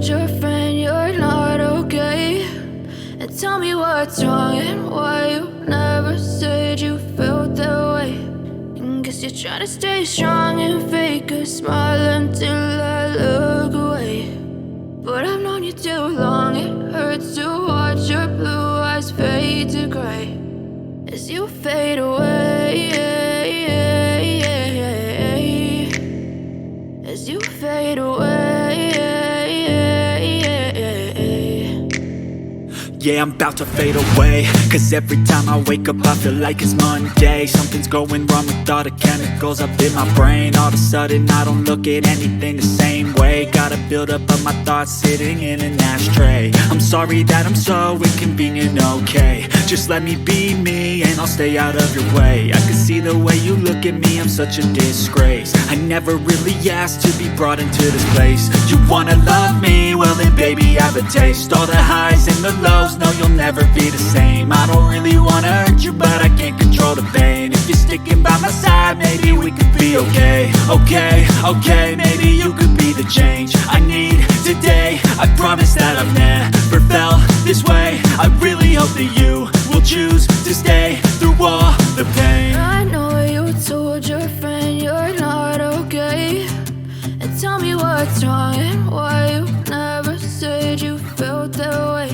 told your friend you're not okay? And tell me what's wrong and why you never said you felt that way. And guess you're trying to stay strong and fake a smile until I look away. But I've known you too long, it hurts to watch your blue eyes fade to gray as you fade away, as you fade away. Yeah, I'm about to fade away, cause every time I wake up I feel like it's Monday. Something's going wrong with all the chemicals up in my brain. All of a sudden I don't look at anything the same way. Gotta build up of my thoughts sitting in an ashtray. I'm sorry that I'm so inconvenient, okay? Just let me be me and I'll stay out of your way. I can see the way you look at me, I'm such a disgrace. I never really asked to be brought into this place. You wanna love me? Well then baby I have a taste. All the highs and the lows, no, you'll never be the same. I don't really wanna hurt you, but I can't control the pain. If you're sticking by my side, maybe we could be okay. Okay, maybe you could be the change I need today. I promise that I've never felt this way. I really hope that you will choose to stay through all the pain. I know you told your friend you're not okay. And tell me what's wrong and why you never said you felt that way.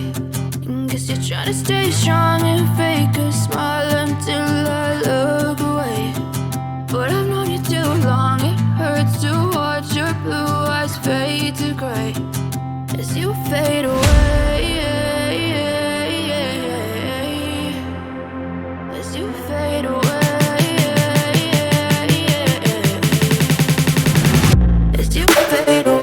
Guess you're trying to stay strong and fake a smile until I look away. But I've known you too long, it hurts to watch your blue eyes fade to gray as you fade away, as you fade away, as you fade away.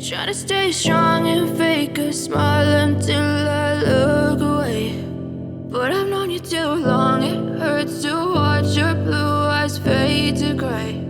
Try to stay strong and fake a smile until I look away. But I've known you too long, it hurts to watch your blue eyes fade to gray